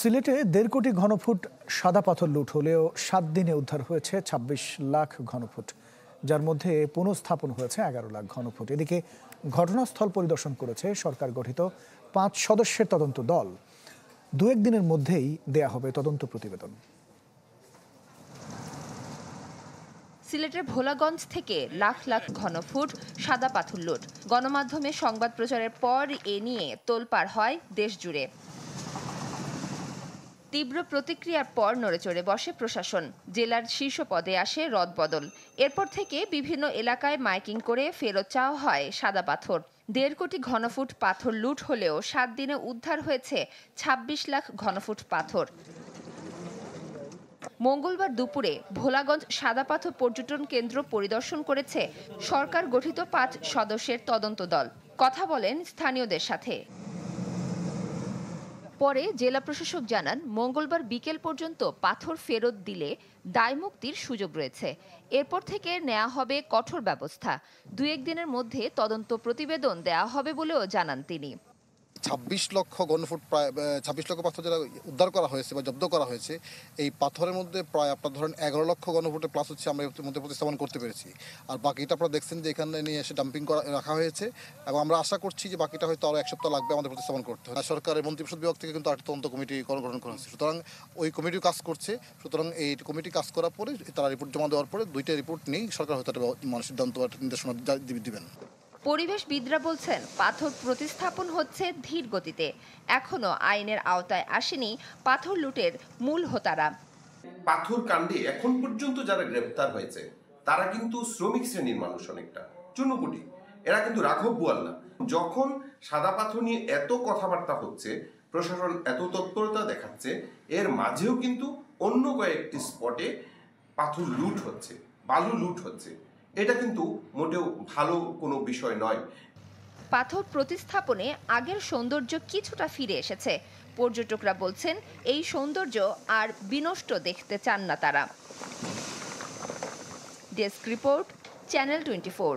সিলেটে ১.৫ কোটি ঘনফুট সাদা পাথর লুট হলেও ৭ দিনে উদ্ধার হয়েছে ২৬ লাখ ঘনফুট, যার মধ্যে পুনঃস্থাপন হয়েছে ১১ লাখ ঘনফুট। এদিকে ঘটনাস্থল পরিদর্শন করেছে সরকার গঠিত ৫ সদস্যের তদন্ত দল। ২-১ দিনের মধ্যেই দেয়া হবে তদন্ত প্রতিবেদন। সিলেটের ভোলাগঞ্জ থেকে লাখ লাখ ঘনফুট সাদা পাথর লুট। গণমাধ্যমে সংবাদ প্রচারের পর এ নিয়ে তোলপাড় হয় দেশ জুড়ে। তীব্র প্রতিক্রিয়ার পর নড়েচড়ে বসে প্রশাসন। জেলার শীর্ষ পদে আসে রদবদল। এরপর থেকে বিভিন্ন এলাকায় মাইকিং করে ফেরত চাওয়া হয় সাদা পাথর। ১.৫ কোটি ঘনফুট পাথর লুট হলেও ৭ দিনে উদ্ধার হয়েছে ২৬ লাখ ঘনফুট পাথর। মঙ্গলবার দুপুরে ভোলাগঞ্জ সাদা পাথর পর্যটন কেন্দ্র পরিদর্শন করেছে সরকার গঠিত ৫ সদস্যের তদন্ত দল। কথা বলেন স্থানীয়দের সাথে। পরে জেলা প্রশাসক জানান, মঙ্গলবার বিকেল পর্যন্ত পাথর ফেরত দিলে দায়মুক্তির সুযোগ রয়েছে। এরপর থেকে নেওয়া হবে কঠোর ব্যবস্থা। ২-১ দিনের মধ্যে তদন্ত প্রতিবেদন দেওয়া হবে বলেও জানান তিনি। ২৬ লক্ষ ঘনফুট প্রায় ২৬ লক্ষ পাথর যেটা উদ্ধার করা হয়েছে বা জব্দ করা হয়েছে, এই পাথরের মধ্যে প্রায় আপনার ধরেন ১১ লক্ষ ঘনফুটের প্লাস হচ্ছে আমরা এর মধ্যে প্রতিস্থাপন করতে পেরেছি। আর বাকিটা আপনারা দেখছেন যে এখানে নিয়ে এসে ডাম্পিং করা রাখা হয়েছে এবং আমরা আশা করছি যে বাকিটা হয়তো আরও ১ সপ্তাহ লাগবে আমাদের প্রতিস্থাপন করতে। সরকারের মন্ত্রিপরিষদ বিভাগ থেকে কিন্তু একটা তদন্ত কমিটি গঠন করা হয়েছে, সুতরাং ওই কমিটিও কাজ করছে। সুতরাং এই কমিটি কাজ করার পরে তারা রিপোর্ট জমা দেওয়ার পরে 2টা রিপোর্ট নিয়ে সরকার হয়তো একটা সিদ্ধান্ত বা নির্দেশনা দিবেন। পরিবেশবিদরা বলছেন, পাথর প্রতিস্থাপন হচ্ছে ধীর গতিতে। এখনো আইনের আওতায় আসেনি পাথর লুটের মূল হোতারা। পাথর কাণ্ডে এখন পর্যন্ত যারা গ্রেপ্তার হয়েছে তারা কিন্তু শ্রমিক শ্রেণীর মানুষ, অনেকটা চুনুপুটি। এরা কিন্তু রাঘব বোয়াল না। যখন সাদা পাথর নিয়ে এত কথাবার্তা হচ্ছে, প্রশাসন এত তৎপরতা দেখাচ্ছে, এর মাঝেও কিন্তু অন্য কয়েকটি স্পটে পাথর লুট হচ্ছে, বালু লুট হচ্ছে। এটা কিন্তু মোটেও ভালো কোনো বিষয় নয়। পাথর প্রতিস্থাপনে আগের সৌন্দর্য কিছুটা ফিরে এসেছে। পর্যটকরা বলছেন, এই সৌন্দর্য আর বিনষ্ট দেখতে চান না তারা। Desk report, channel 24।